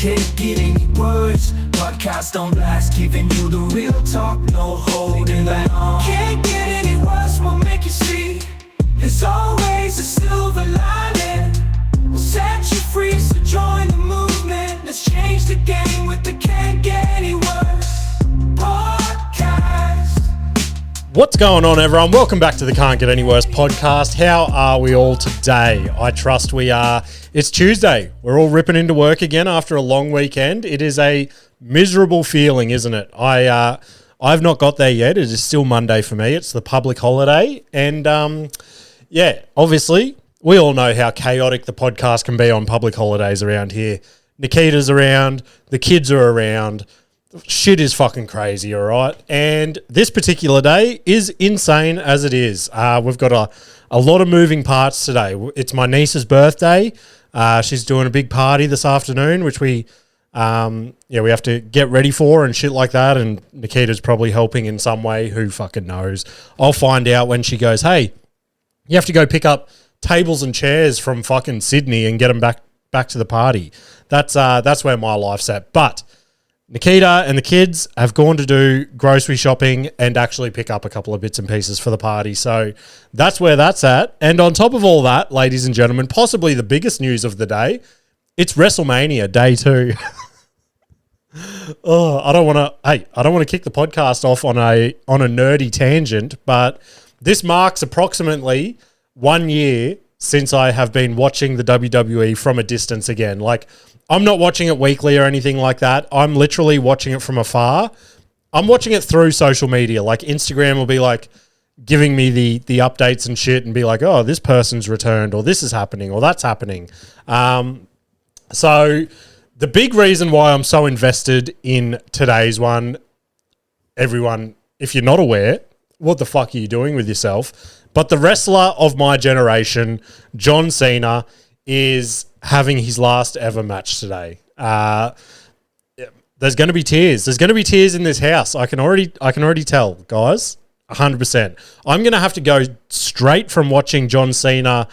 Can't get any words. Podcast on blast, giving you the real talk, no holding back. Can't get any worse, we'll make you see. There's always a silver lining. We'll set you free, so join the movement. Let's change the game with the Can't Get Any Worse Podcast. What's going on, everyone? Welcome back to the Can't Get Any Worse podcast. How are we all today? I trust we are. It's Tuesday. We're all ripping into work again after a long weekend. It is a miserable feeling, isn't it? I've not got there yet. It is still Monday for me. It's the public holiday. And obviously, we all know how chaotic the podcast can be on public holidays around here. Nikita's around. The kids are around. Shit is fucking crazy, all right? And this particular day is insane as it is. We've got a lot of moving parts today. It's my niece's birthday. She's doing a big party this afternoon, which we have to get ready for and shit like that. And Nikita's probably helping in some way. Who fucking knows? I'll find out when she goes, hey, you have to go pick up tables and chairs from fucking Sydney and get them back to the party. That's where my life's at. But Nikita and the kids have gone to do grocery shopping and actually pick up a couple of bits and pieces for the party. So that's where that's at. And on top of all that, ladies and gentlemen, possibly the biggest news of the day, it's Wrestlemania Day 2. I don't want to kick the podcast off on a nerdy tangent, but this marks approximately 1 year since I have been watching the WWE from a distance again. Like, I'm not watching it weekly or anything like that. I'm literally watching it from afar. I'm watching it through social media. Like, Instagram will be like giving me the updates and shit and be like, oh, this person's returned or this is happening or that's happening. So the big reason why I'm so invested in today's one, everyone, if you're not aware, what the fuck are you doing with yourself? But the wrestler of my generation, John Cena, is having his last ever match today. There's going to be tears. There's going to be tears in this house. I can already tell, guys, 100%. I'm going to have to go straight from watching John Cena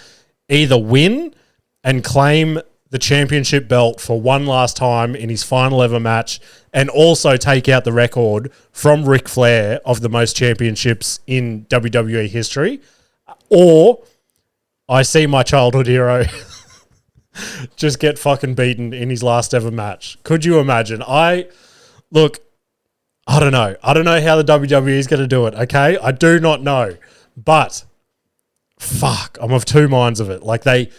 either win and claim the championship belt for one last time in his final ever match and also take out the record from Ric Flair of the most championships in WWE history, or I see my childhood hero just get fucking beaten in his last ever match. Could you imagine? I don't know. I don't know how the WWE is going to do it, okay? I do not know. But, fuck, I'm of two minds of it. Like, they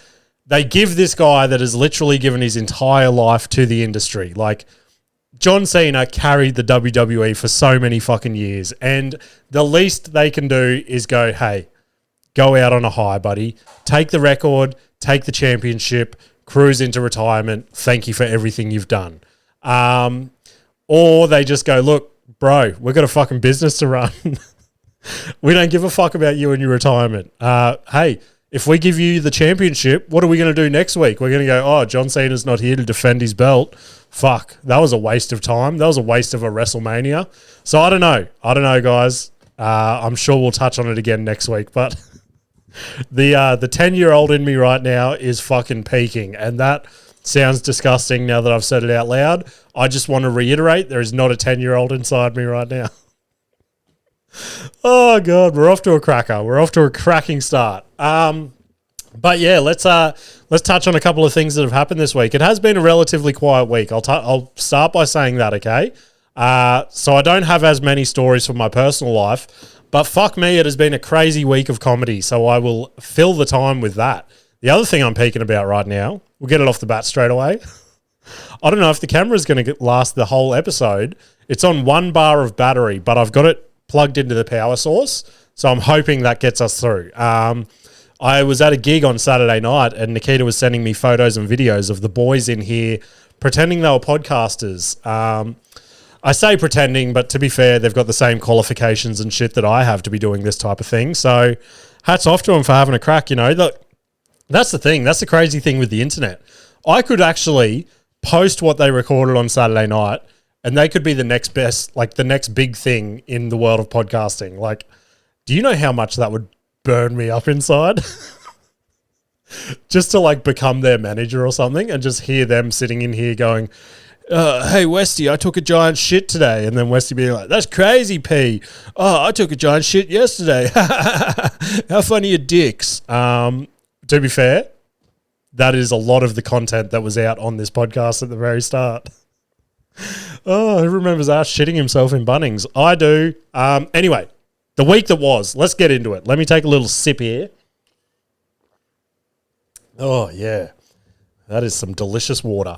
give this guy that has literally given his entire life to the industry. Like, John Cena carried the WWE for so many fucking years. And the least they can do is go, hey, go out on a high, buddy. Take the record, take the championship, cruise into retirement. Thank you for everything you've done. Or they just go, look, bro, we've got a fucking business to run. We don't give a fuck about you and your retirement. Hey, if we give you the championship, what are we going to do next week? We're going to go, oh, John Cena's not here to defend his belt. Fuck, that was a waste of time. That was a waste of a Wrestlemania. So I don't know, guys. I'm sure we'll touch on it again next week, but the 10-year-old in me right now is fucking peaking, and that sounds disgusting now that I've said it out loud. I just want to reiterate, there is not a 10-year-old inside me right now. Oh, God, we're off to a cracker. We're off to a cracking start. But, yeah, let's touch on a couple of things that have happened this week. It has been a relatively quiet week. I'll start by saying that, okay? So I don't have as many stories from my personal life, but fuck me, it has been a crazy week of comedy, so I will fill the time with that. The other thing I'm peeking about right now, we'll get it off the bat straight away. I don't know if the camera's going to last the whole episode. It's on 1 bar of battery, but I've got it plugged into the power source, so I'm hoping that gets us through. I was at a gig on Saturday night, and Nikita was sending me photos and videos of the boys in here pretending they were podcasters. I say pretending, but to be fair, they've got the same qualifications and shit that I have to be doing this type of thing. So hats off to them for having a crack, you know. Look, that's the thing. That's the crazy thing with the internet. I could actually post what they recorded on Saturday night and they could be the next best, like the next big thing in the world of podcasting. Like, do you know how much that would burn me up inside? just to like become their manager or something, and just hear them sitting in here going, hey, Westy, I took a giant shit today. And then Westy being like, that's crazy, P. Oh, I took a giant shit yesterday. How funny are dicks? To be fair, that is a lot of the content that was out on this podcast at the very start. Oh, who remembers us shitting himself in Bunnings? I do. Anyway, the week that was, let's get into it. Let me take a little sip here. Oh, yeah. That is some delicious water.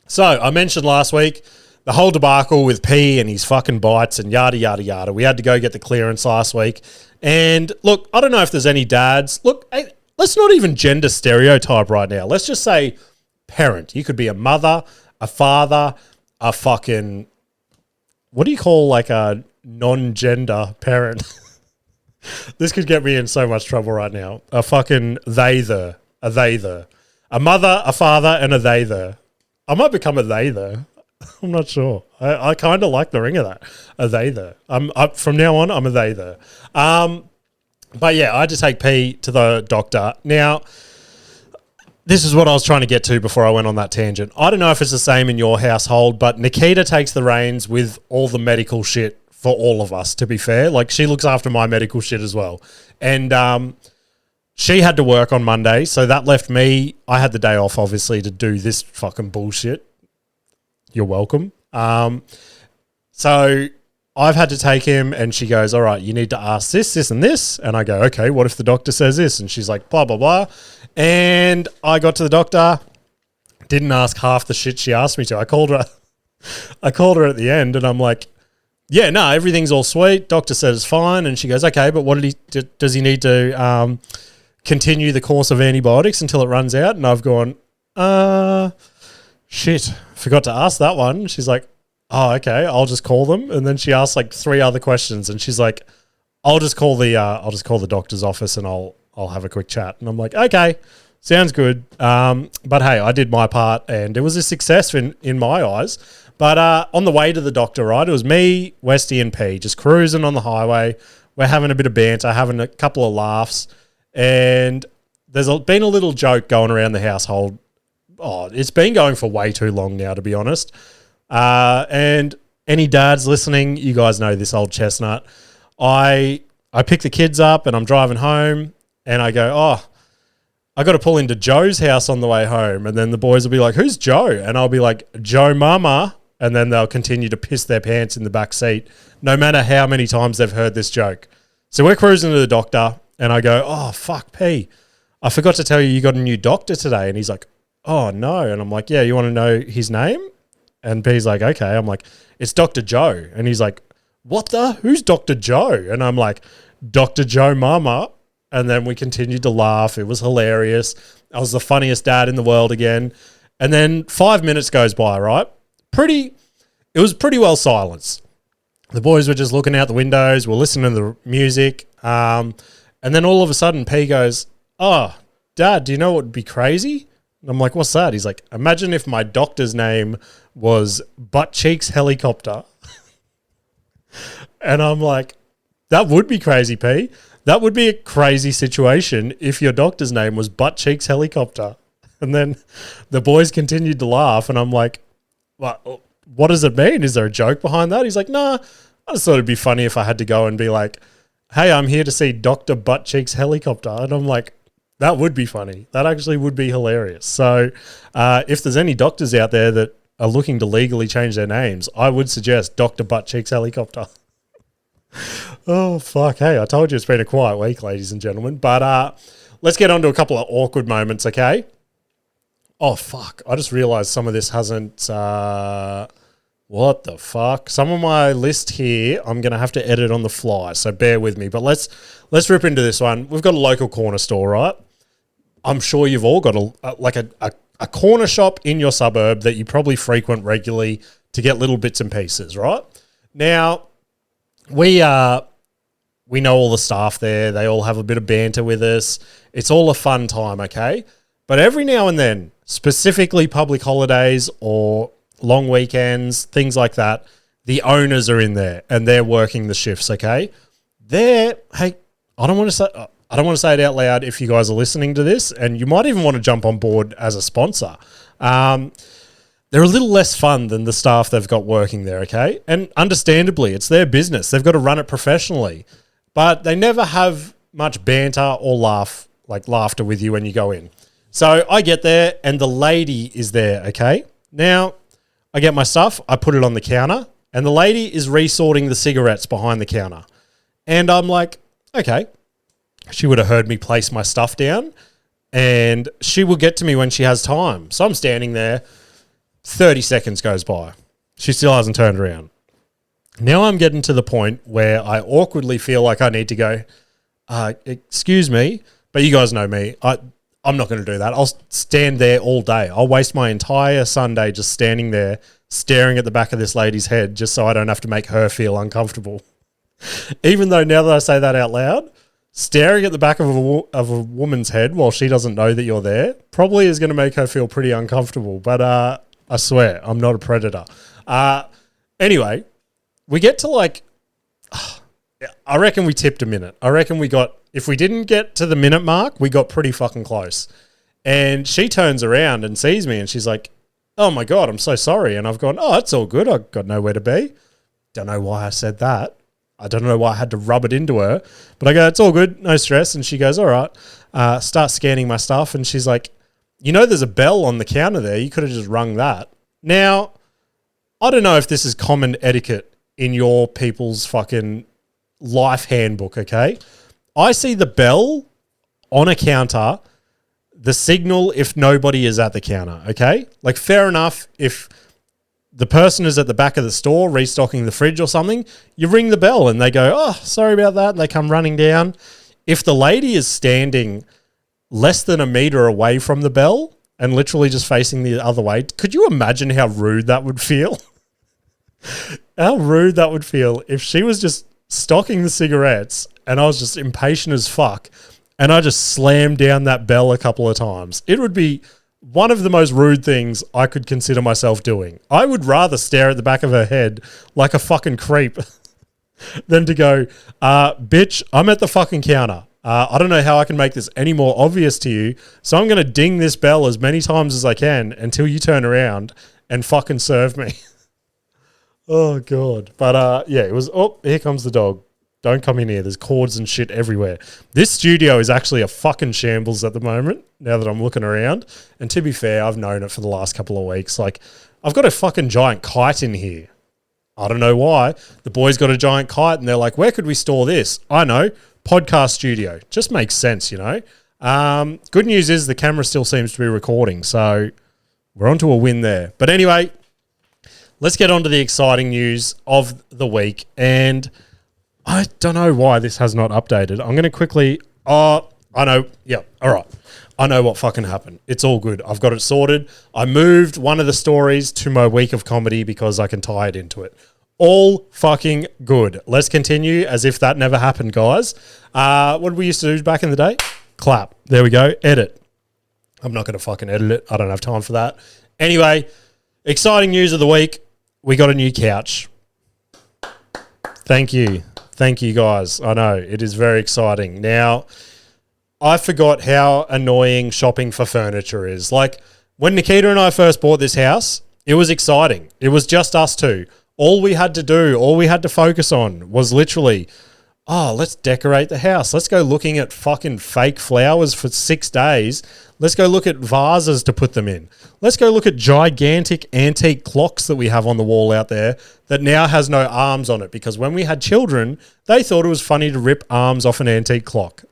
So I mentioned last week the whole debacle with P and his fucking bites and yada, yada, yada. We had to go get the clearance last week. And look, I don't know if there's any dads. Look, let's not even gender stereotype right now. Let's just say parent. You could be a mother, a father, a fucking, what do you call like a non-gender parent? This could get me in so much trouble right now. A fucking they-ther. A they-ther. A mother, a father, and a they-ther. I might become a they-ther. I'm not sure. I kind of like the ring of that. A they-ther. From now on, I'm a they-ther. But yeah, I had to take P to the doctor. Now, this is what I was trying to get to before I went on that tangent. I don't know if it's the same in your household, but Nikita takes the reins with all the medical shit for all of us, to be fair. Like, she looks after my medical shit as well. And she had to work on Monday, so that left me. I had the day off, obviously, to do this fucking bullshit. You're welcome. So I've had to take him, and she goes, all right, you need to ask this, this, and this. And I go, okay, what if the doctor says this? And she's like, blah, blah, blah. And I got to the doctor, didn't ask half the shit she asked me to. I called her at the end, and I'm like, yeah, no, everything's all sweet. Doctor says it's fine. And she goes, okay, but what does he need to continue the course of antibiotics until it runs out? And I've gone, shit, forgot to ask that one. She's like, oh, okay, I'll just call them. And then she asked like 3 other questions, and she's like, I'll just call the doctor's office and I'll have a quick chat. And I'm like, okay, sounds good. But hey, I did my part, and it was a success in my eyes. But on the way to the doctor, right, it was me, Westy, and P just cruising on the highway. We're having a bit of banter, having a couple of laughs, and there's been a little joke going around the household. Oh, it's been going for way too long now, to be honest. And any dads listening, you guys know this old chestnut. I pick the kids up and I'm driving home, and I go, oh, I got to pull into Joe's house on the way home. And then the boys will be like, who's Joe? And I'll be like, Joe Mama. And then they'll continue to piss their pants in the back seat, no matter how many times they've heard this joke. So we're cruising to the doctor, and I go, oh, fuck, P, I forgot to tell you got a new doctor today. And he's like, oh, no. And I'm like, yeah, you want to know his name? And P's like, okay. I'm like, it's Dr. Joe. And he's like, what the? Who's Dr. Joe? And I'm like, Dr. Joe Mama. And then we continued to laugh. It was hilarious. I was the funniest dad in the world again. And then 5 minutes goes by, right? It was pretty well silenced. The boys were just looking out the windows. We're listening to the music. And then all of a sudden, P goes, oh, Dad, do you know what would be crazy? And I'm like, what's that? He's like, imagine if my doctor's name was Butt Cheeks Helicopter. And I'm like, that would be crazy, P. That would be a crazy situation if your doctor's name was Butt Cheeks Helicopter. And then the boys continued to laugh, and I'm like, what does it mean? Is there a joke behind that? He's like, nah, I just thought it'd be funny if I had to go and be like, hey, I'm here to see Dr. Butt Cheeks Helicopter. And I'm like, that would be funny. That actually would be hilarious. So if there's any doctors out there that are looking to legally change their names, I would suggest Dr. Butt Cheeks Helicopter. Oh, fuck. Hey, I told you it's been a quiet week, ladies and gentlemen. But let's get on to a couple of awkward moments, okay? Oh, fuck. I just realized some of this hasn't... what the fuck? Some of my list here, I'm going to have to edit on the fly, so bear with me. But let's rip into this one. We've got a local corner store, right? I'm sure you've all got a corner shop in your suburb that you probably frequent regularly to get little bits and pieces, right? Now, we know all the staff there. They all have a bit of banter with us. It's all a fun time, okay? But every now and then, specifically public holidays or long weekends, things like that, the owners are in there and they're working the shifts, okay? I don't want to say, I don't want to say it out loud if you guys are listening to this, and you might even want to jump on board as a sponsor. They're a little less fun than the staff they've got working there, okay? And understandably, it's their business. They've got to run it professionally. But they never have much banter or laughter with you when you go in. So I get there, and the lady is there, okay? Now, I get my stuff, I put it on the counter, and the lady is resorting the cigarettes behind the counter. And I'm like, okay. She would have heard me place my stuff down, and she will get to me when she has time. So I'm standing there, 30 seconds goes by. She still hasn't turned around. Now I'm getting to the point where I awkwardly feel like I need to go, excuse me, but you guys know me. I'm not going to do that. I'll stand there all day. I'll waste my entire Sunday just standing there, staring at the back of this lady's head just so I don't have to make her feel uncomfortable. Even though now that I say that out loud, staring at the back of a woman's head while she doesn't know that you're there probably is going to make her feel pretty uncomfortable. But I swear, I'm not a predator. Anyway, we get to I reckon we tipped a minute. I reckon if we didn't get to the minute mark, we got pretty fucking close. And she turns around and sees me and she's like, oh my God, I'm so sorry. And I've gone, oh, it's all good. I've got nowhere to be. Don't know why I said that. I don't know why I had to rub it into her. But I go, it's all good. No stress. And she goes, all right. Start scanning my stuff. And she's like, there's a bell on the counter there. You could have just rung that. Now, I don't know if this is common etiquette in your people's fucking life handbook, okay? I see the bell on a counter, the signal if nobody is at the counter, okay? Like, fair enough, if the person is at the back of the store restocking the fridge or something, you ring the bell and they go, oh, sorry about that, and they come running down. If the lady is standing less than a meter away from the bell and literally just facing the other way, could you imagine how rude that would feel? How rude that would feel if she was just stocking the cigarettes and I was just impatient as fuck and I just slammed down that bell a couple of times. It would be one of the most rude things I could consider myself doing. I would rather stare at the back of her head like a fucking creep than to go, bitch, I'm at the fucking counter. I don't know how I can make this any more obvious to you, so I'm going to ding this bell as many times as I can until you turn around and fucking serve me. Oh, God. But, yeah, it was, oh, here comes the dog. Don't come in here. There's cords and shit everywhere. This studio is actually a fucking shambles at the moment, now that I'm looking around. And to be fair, I've known it for the last couple of weeks. Like, I've got a fucking giant kite in here. I don't know why. The boys got a giant kite and they're like, where could we store this? I know. Podcast studio. Just makes sense, Good news is the camera still seems to be recording, so we're on to a win there. But anyway, let's get on to the exciting news of the week. And I don't know why this has not updated. I'm going to quickly... I know. Yeah, all right. I know what fucking happened. It's all good. I've got it sorted. I moved one of the stories to my week of comedy because I can tie it into it. All fucking good. Let's continue as if that never happened, guys. What did we used to do back in the day? Clap. There we go. Edit. I'm not going to fucking edit it. I don't have time for that. Anyway, exciting news of the week. We got a new couch. Thank you. Thank you, guys. I know. It is very exciting. Now, I forgot how annoying shopping for furniture is. Like, when Nikita and I first bought this house, it was exciting. It was just us two. All we had to do, all we had to focus on was literally, let's decorate the house. Let's go looking at fucking fake flowers for 6 days. Let's go look at vases to put them in. Let's go look at gigantic antique clocks that we have on the wall out there that now has no arms on it, because when we had children, they thought it was funny to rip arms off an antique clock.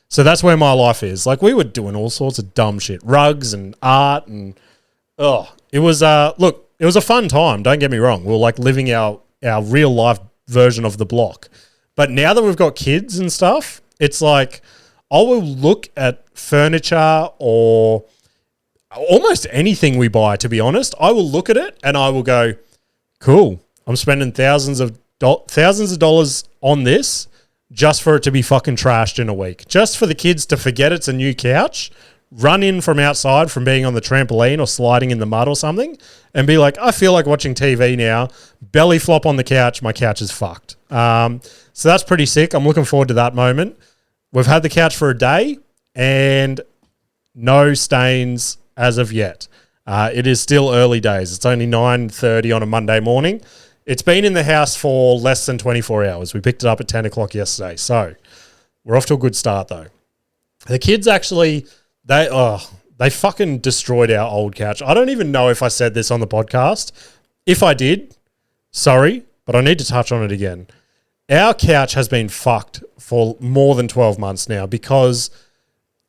So that's where my life is. Like, we were doing all sorts of dumb shit, rugs and art, and it was it was a fun time, don't get me wrong. We were like living our real life version of the block. But now that we've got kids and stuff, it's like I will look at furniture or almost anything we buy, to be honest. I will look at it and I will go, cool, I'm spending thousands of dollars on this just for it to be fucking trashed in a week. Just for the kids to forget it's a new couch, run in from outside from being on the trampoline or sliding in the mud or something and be like, I feel like watching TV now, belly flop on the couch, my couch is fucked. So that's pretty sick. I'm looking forward to that moment. we've had the couch for a day and no stains as of yet. It is still early days. It's only 9:30 on a Monday morning. It's been in the house for less than 24 hours. We picked it up at 10 o'clock yesterday. So we're off to a good start, though. The kids actually, they fucking destroyed our old couch. I don't even know if I said this on the podcast. If I did, sorry, but I need to touch on it again. Our couch has been fucked for more than 12 months now, because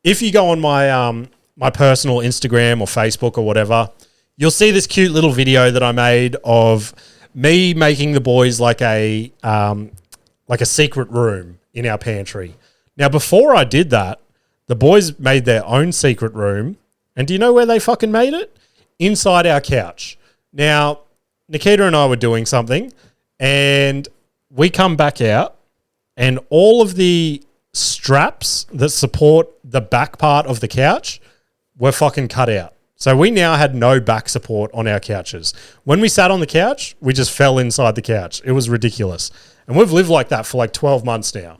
if you go on my personal Instagram or Facebook or whatever, you'll see this cute little video that I made of me making the boys like a secret room in our pantry. Now, before I did that, the boys made their own secret room. And do you know where they fucking made it? Inside our couch. Now, Nikita and I were doing something, and we come back out, and all of the straps that support the back part of the couch were fucking cut out. So we now had no back support on our couches. When we sat on the couch, we just fell inside the couch. It was ridiculous. And we've lived like that for like 12 months now.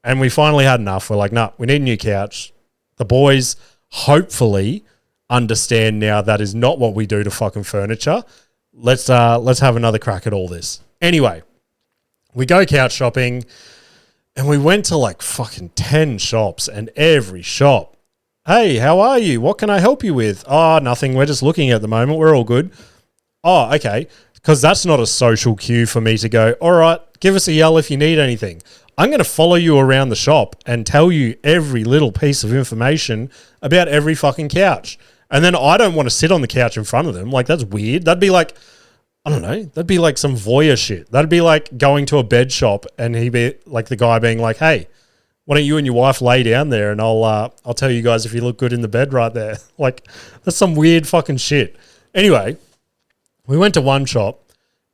And we finally had enough. We're like, nah, we need a new couch. The boys hopefully understand now that is not what we do to fucking furniture. Let's have another crack at all this. Anyway, we go couch shopping, and we went to like fucking 10 shops, and every shop, hey, how are you? What can I help you with? Oh, nothing. We're just looking at the moment. We're all good. Oh, okay. Because that's not a social cue for me to go, all right, give us a yell if you need anything. I'm going to follow you around the shop and tell you every little piece of information about every fucking couch. And then I don't want to sit on the couch in front of them. Like, that's weird. That'd be like, I don't know. That'd be like some voyeur shit. That'd be like going to a bed shop and he'd be like the guy being like, hey, why don't you and your wife lay down there and I'll tell you guys if you look good in the bed right there. Like, that's some weird fucking shit. Anyway, we went to one shop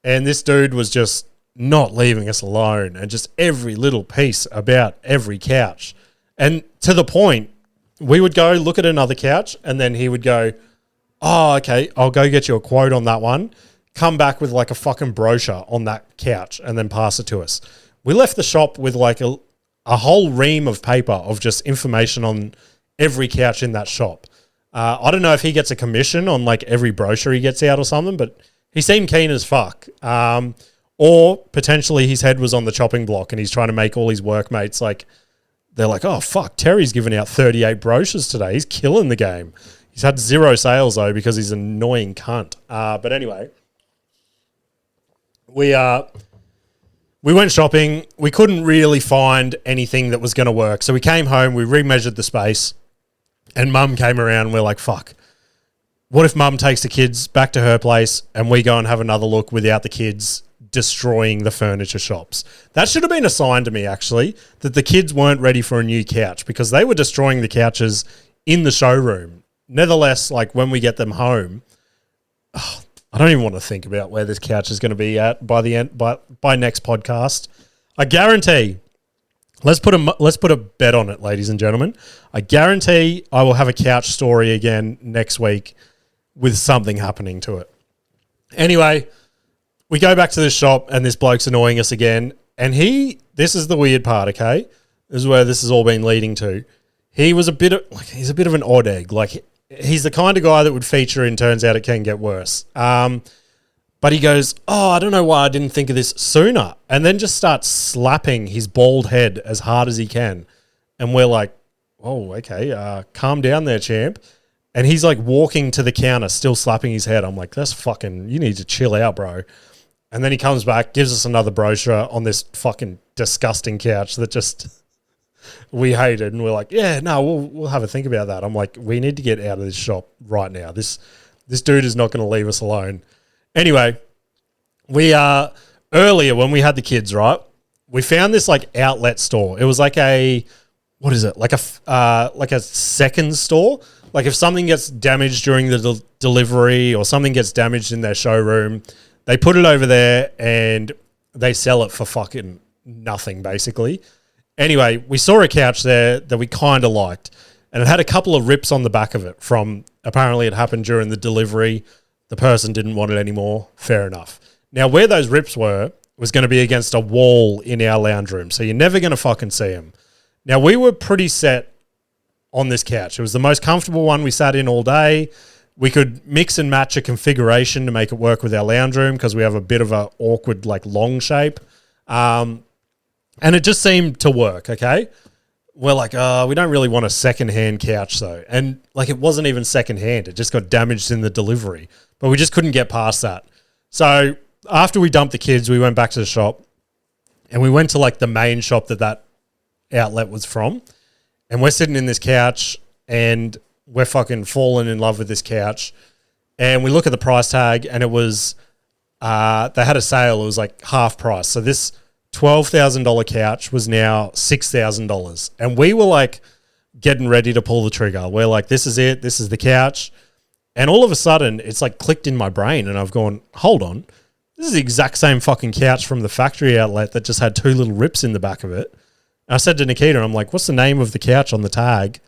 and this dude was just not leaving us alone, and just every little piece about every couch. And to the point, we would go look at another couch and then he would go, oh, okay, I'll go get you a quote on that one. Come back with like a fucking brochure on that couch and then pass it to us. We left the shop with like a whole ream of paper of just information on every couch in that shop. I don't know if he gets a commission on like every brochure he gets out or something, but he seemed keen as fuck. Or potentially his head was on the chopping block and he's trying to make all his workmates like, they're like, oh, fuck, Terry's giving out 38 brochures today. He's killing the game. He's had 0 sales, though, because he's an annoying cunt. But anyway, we went shopping. We couldn't really find anything that was going to work. So we came home, we remeasured the space, and Mum came around and we're like, fuck. What if Mum takes the kids back to her place and we go and have another look without the kids destroying the furniture shops? That should have been a sign to me, actually, that the kids weren't ready for a new couch, because they were destroying the couches in the showroom. Nevertheless, like when we get them home, I don't even want to think about where this couch is going to be at by the end, by next podcast. I guarantee, let's put a bet on it, ladies and gentlemen. I guarantee I will have a couch story again next week with something happening to it. Anyway, we go back to the shop and this bloke's annoying us again. And this is the weird part, okay? This is where this has all been leading to. He's a bit of an odd egg. Like, he's the kind of guy that would feature in Turns Out It Can Get Worse. But he goes, oh, I don't know why I didn't think of this sooner. And then just starts slapping his bald head as hard as he can. And we're like, oh, okay, calm down there, champ. And he's like walking to the counter, still slapping his head. I'm like, you need to chill out, bro. And then he comes back, gives us another brochure on this fucking disgusting couch that just we hated. And we're like, yeah, no, we'll have a think about that. I'm like, we need to get out of this shop right now. This dude is not going to leave us alone. Anyway, we earlier when we had the kids, right, we found this like outlet store. It was like what is it? Like a second store. Like if something gets damaged during the delivery or something gets damaged in their showroom, they put it over there and they sell it for fucking nothing, basically. Anyway, we saw a couch there that we kind of liked, and it had a couple of rips on the back of it from, apparently it happened during the delivery. The person didn't want it anymore. Fair enough. Now, where those rips were was going to be against a wall in our lounge room, so you're never going to fucking see them. Now, we were pretty set on this couch. It was the most comfortable one we sat in all day. We could mix and match a configuration to make it work with our lounge room because we have a bit of a awkward, like, long shape. And it just seemed to work, okay? We're like, we don't really want a second-hand couch, though. And, like, it wasn't even second-hand. It just got damaged in the delivery. But we just couldn't get past that. So after we dumped the kids, we went back to the shop. And we went to, like, the main shop that outlet was from. And we're sitting in this couch, and we're fucking falling in love with this couch. And we look at the price tag, and it was, they had a sale. It was, like, half price. So this $12,000 couch was now $6,000. And we were, like, getting ready to pull the trigger. We're like, this is it. This is the couch. And all of a sudden, it's, like, clicked in my brain, and I've gone, hold on. This is the exact same fucking couch from the factory outlet that just had 2 little rips in the back of it. And I said to Nikita, I'm like, what's the name of the couch on the tag?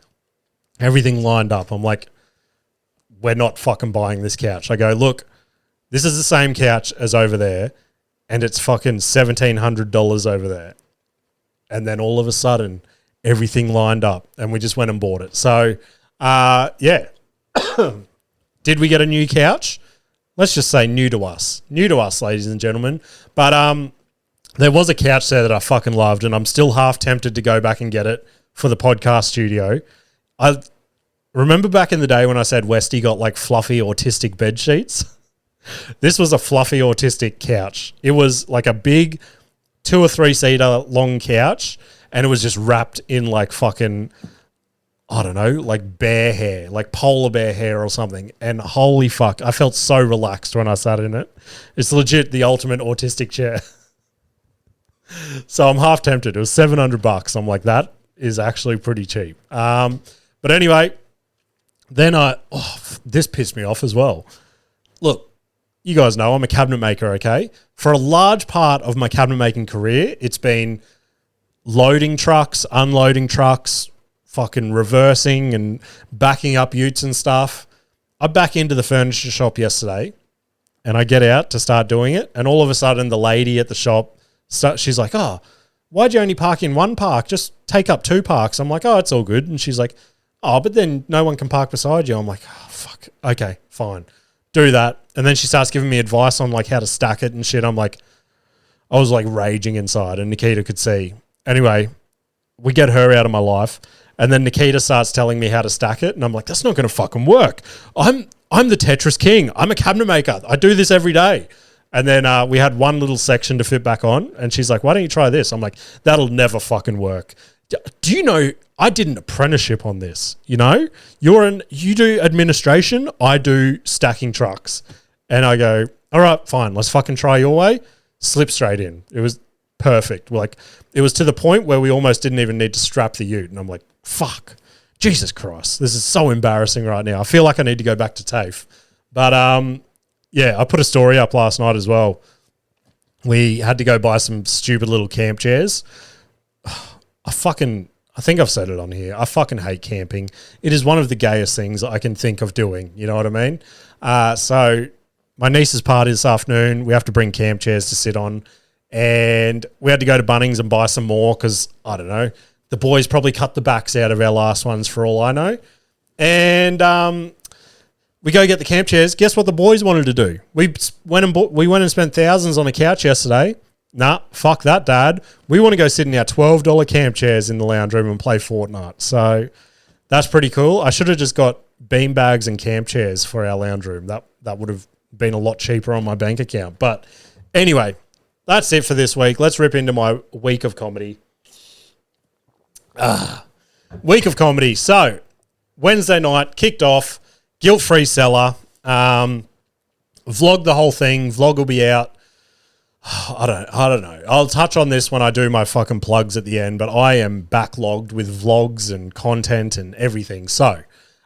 Everything lined up. I'm like, we're not fucking buying this couch. I go, look, this is the same couch as over there, and it's fucking $1,700 over there. And then all of a sudden, everything lined up, and we just went and bought it. So, yeah. Did we get a new couch? Let's just say new to us, ladies and gentlemen. But there was a couch there that I fucking loved, and I'm still half tempted to go back and get it for the podcast studio. I remember back in the day when I said Westy got like fluffy autistic bed sheets. This was a fluffy autistic couch. It was like a big 2 or 3 seater long couch, and it was just wrapped in like fucking, I don't know, like bear hair, like polar bear hair or something. And holy fuck, I felt so relaxed when I sat in it. It's legit the ultimate autistic chair. So I'm half tempted. It was $700. I'm like, that is actually pretty cheap. But anyway, then this pissed me off as well. Look, you guys know I'm a cabinet maker, okay? For a large part of my cabinet making career, it's been loading trucks, unloading trucks, fucking reversing and backing up utes and stuff. I back into the furniture shop yesterday, and I get out to start doing it, and all of a sudden the lady at the shop, she's like, oh, why'd you only park in one park? Just take up 2 parks. I'm like, oh, it's all good. And she's like, oh, but then no one can park beside you. I'm like, oh, fuck. Okay, fine. Do that. And then she starts giving me advice on like how to stack it and shit. I'm like, I was like raging inside, and Nikita could see. Anyway, we get her out of my life. And then Nikita starts telling me how to stack it. And I'm like, that's not going to fucking work. I'm the Tetris king. I'm a cabinet maker. I do this every day. And then we had one little section to fit back on. And she's like, why don't you try this? I'm like, that'll never fucking work. Do you know, I did an apprenticeship on this, you know? You do administration, I do stacking trucks. And I go, all right, fine, let's fucking try your way. Slip straight in. It was perfect. Like, it was to the point where we almost didn't even need to strap the ute. And I'm like, fuck, Jesus Christ, this is so embarrassing right now. I feel like I need to go back to TAFE. But yeah, I put a story up last night as well. We had to go buy some stupid little camp chairs. I think I've said it on here. I fucking hate camping. It is one of the gayest things I can think of doing. You know what I mean? So my niece's party this afternoon, we have to bring camp chairs to sit on. And we had to go to Bunnings and buy some more because, I don't know, the boys probably cut the backs out of our last ones for all I know. And we go get the camp chairs. Guess what the boys wanted to do? We went and spent thousands on a couch yesterday. Nah, fuck that, Dad. We want to go sit in our $12 camp chairs in the lounge room and play Fortnite. So that's pretty cool. I should have just got bean bags and camp chairs for our lounge room. That would have been a lot cheaper on my bank account. But anyway, that's it for this week. Let's rip into my week of comedy. Week of comedy. So Wednesday night, kicked off, guilt-free seller. Vlogged the whole thing. Vlog will be out. I don't know. I'll touch on this when I do my fucking plugs at the end, but I am backlogged with vlogs and content and everything. So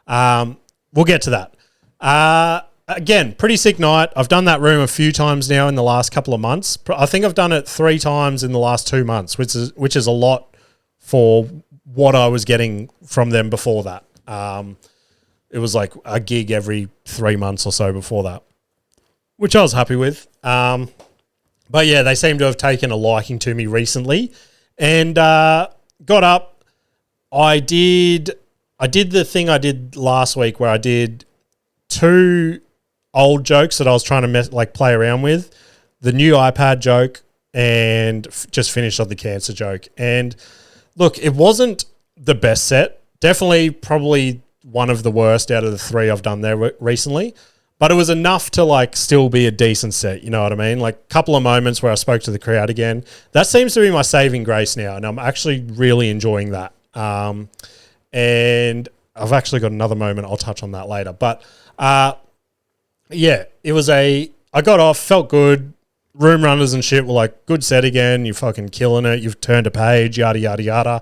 we'll get to that. Again, pretty sick night. I've done that room a few times now in the last couple of months. I think I've done it 3 times in the last 2 months, which is a lot for what I was getting from them before that. It was like a gig every 3 months or so before that, which I was happy with. But yeah, they seem to have taken a liking to me recently, and got up, I did the thing I did last week where I did 2 old jokes that I was trying to play around with, the new iPad joke and just finished on the cancer joke. And look, it wasn't the best set. Definitely probably one of the worst out of the 3 I've done there recently. But it was enough to still be a decent set, you know what I mean? Like a couple of moments where I spoke to the crowd again. That seems to be my saving grace now, and I'm actually really enjoying that. And I've actually got another moment. I'll touch on that later. But yeah, I got off, felt good. Room runners and shit were like, good set again. You're fucking killing it. You've turned a page, yada, yada, yada.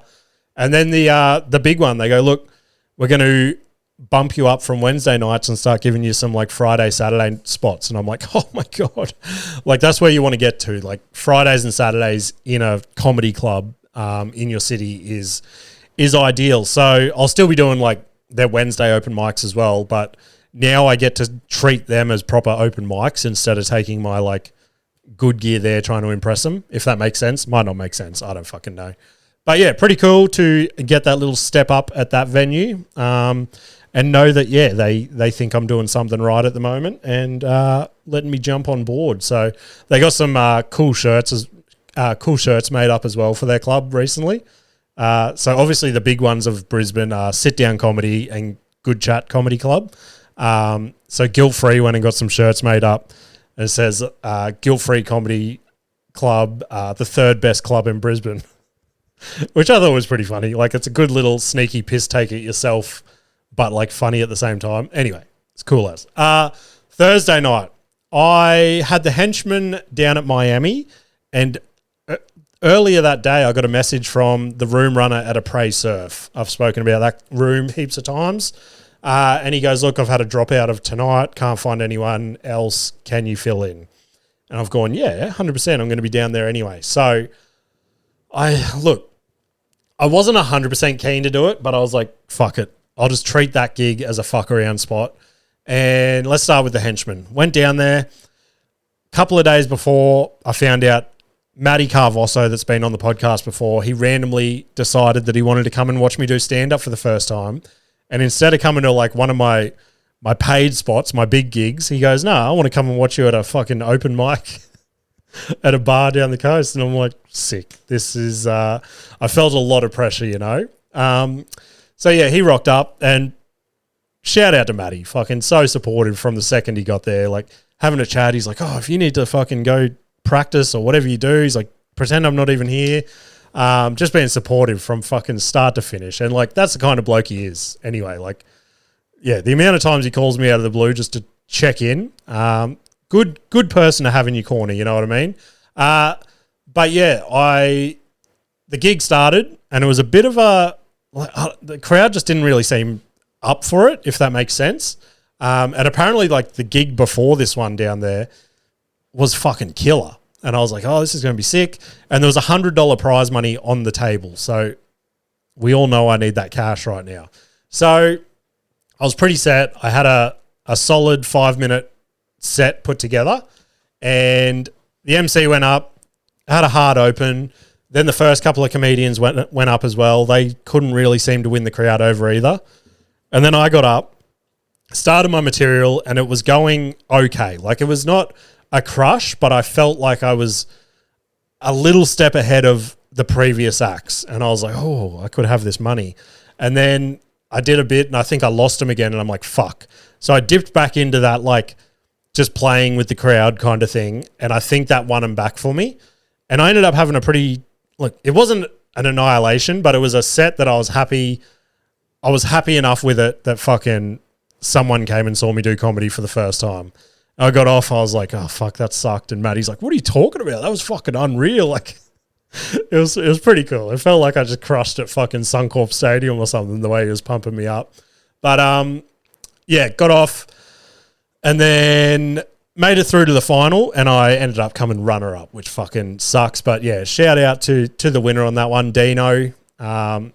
And then the big one, they go, look, we're going to bump you up from Wednesday nights and start giving you some Friday, Saturday spots. And I'm like, oh my God. That's where you want to get to. Fridays and Saturdays in a comedy club in your city is ideal. So I'll still be doing their Wednesday open mics as well. But now I get to treat them as proper open mics instead of taking my good gear there trying to impress them, if that makes sense. Might not make sense. I don't fucking know. But yeah, pretty cool to get that little step up at that venue and know that, yeah, they think I'm doing something right at the moment and letting me jump on board. So they got some cool shirts made up as well for their club recently. So obviously the big ones of Brisbane are Sit Down Comedy and Good Chat Comedy Club. So Guilt Free went and got some shirts made up. And it says Guilt Free Comedy Club, the 3rd best club in Brisbane, which I thought was pretty funny. It's a good little sneaky piss take at yourself, but funny at the same time. Anyway, it's cool as. Thursday night, I had the Henchman down at Miami, and earlier that day I got a message from the room runner at a Prey Surf. I've spoken about that room heaps of times. And he goes, look, I've had a dropout of tonight. Can't find anyone else. Can you fill in? And I've gone, yeah, 100%. I'm going to be down there anyway. So I wasn't 100% keen to do it, but I was like, fuck it. I'll just treat that gig as a fuck around spot. And let's start with the Henchman. Went down there. A couple of days before, I found out Matty Carvosso, that's been on the podcast before, he randomly decided that he wanted to come and watch me do stand-up for the first time. And instead of coming to one of my paid spots, my big gigs, he goes, no, I want to come and watch you at a fucking open mic at a bar down the coast. And I'm like, sick. This is, I felt a lot of pressure, you know. So yeah, he rocked up, and shout out to Matty, fucking so supportive from the second he got there, having a chat. He's like, oh, if you need to fucking go practice or whatever you do, he's like, pretend I'm not even here. Just being supportive from fucking start to finish. And that's the kind of bloke he is anyway. Yeah, the amount of times he calls me out of the blue just to check in. Good person to have in your corner, you know what I mean? But yeah, the gig started and it was a bit of the crowd just didn't really seem up for it, if that makes sense. And apparently the gig before this one down there was fucking killer. And I was like, oh, this is going to be sick. And there was $100 prize money on the table. So we all know I need that cash right now. So I was pretty set. I had a solid 5-minute set put together. And the MC went up, had a hard open. Then the first couple of comedians went up as well. They couldn't really seem to win the crowd over either. And then I got up, started my material, and it was going okay. It was not a crush, but I felt like I was a little step ahead of the previous acts. And I was like, oh, I could have this money. And then I did a bit and I think I lost him again. And I'm like, fuck. So I dipped back into that, just playing with the crowd kind of thing. And I think that won him back for me. And I ended up having a pretty, it wasn't an annihilation, but it was a set that I was happy enough with it that fucking someone came and saw me do comedy for the first time. I got off. I was like, oh, fuck, that sucked. And Matty's like, what are you talking about? That was fucking unreal. It was pretty cool. It felt like I just crushed at fucking Suncorp Stadium or something, the way he was pumping me up. But, yeah, got off and then made it through to the final, and I ended up coming runner-up, which fucking sucks. But, yeah, shout out to the winner on that one, Dino.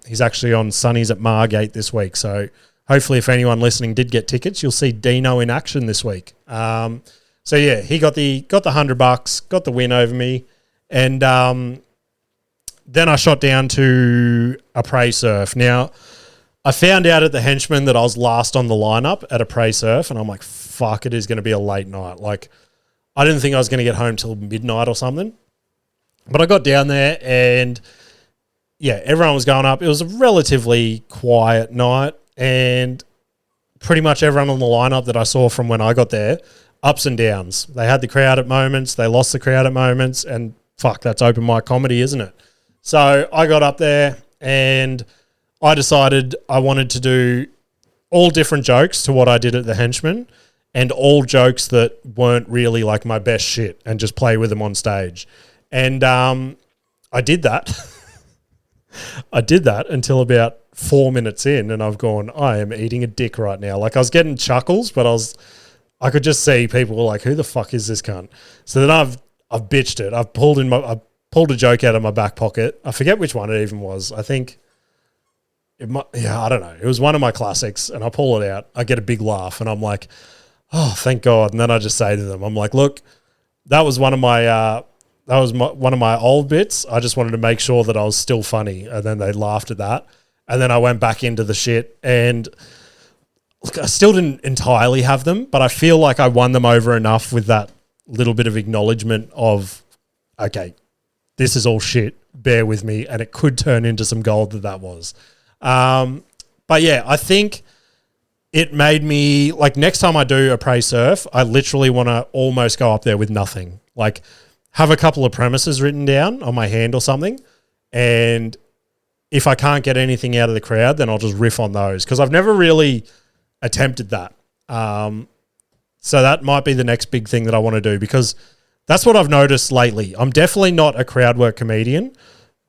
He's actually on Sunnies at Margate this week, so hopefully if anyone listening did get tickets, you'll see Dino in action this week. So yeah, he got the $100, got the win over me. And then I shot down to a prey surf. Now, I found out at the Henchman that I was last on the lineup at a prey surf, and I'm like, fuck, it is going to be a late night. Like, I didn't think I was going to get home till midnight or something. But I got down there and, yeah, everyone was going up. It was a relatively quiet night, and pretty much everyone on the lineup that I saw from when I got there, ups and downs. They had the crowd at moments, they lost the crowd at moments, and fuck, that's open mic comedy, isn't it? So I got up there and I decided I wanted to do all different jokes to what I did at the Henchman, and all jokes that weren't really like my best shit, and just play with them on stage. And I did that. I did that until about 4 minutes in, and I've gone, I am eating a dick right now. Like, I was getting chuckles, but I could just see people were like, who the fuck is this cunt? So then I've bitched it. I pulled a joke out of my back pocket. I forget which one it even was. I think I don't know. It was one of my classics, and I pull it out. I get a big laugh, and I'm like, oh, thank God. And then I just say to them, I'm like, look, that was one of my one of my old bits. I just wanted to make sure that I was still funny. And then they laughed at that. And then I went back into the shit, and look, I still didn't entirely have them, but I feel like I won them over enough with that little bit of acknowledgement of, okay, this is all shit, bear with me, and it could turn into some gold that was. But yeah, I think it made me, like, next time I do a prey surf, I literally want to almost go up there with nothing. Like, have a couple of premises written down on my hand or something, and if I can't get anything out of the crowd, then I'll just riff on those, because I've never really attempted that. So that might be the next big thing that I want to do, because that's what I've noticed lately. I'm definitely not a crowd work comedian,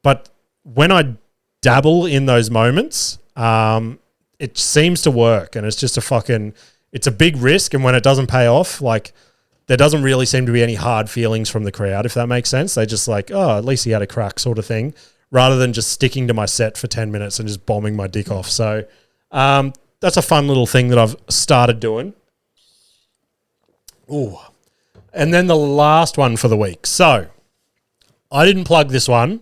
but when I dabble in those moments, it seems to work, and it's just it's a big risk, and when it doesn't pay off, like, there doesn't really seem to be any hard feelings from the crowd, if that makes sense. They just like, oh, at least he had a crack sort of thing, rather than just sticking to my set for 10 minutes and just bombing my dick off. So that's a fun little thing that I've started doing. Ooh. And then the last one for the week. So I didn't plug this one.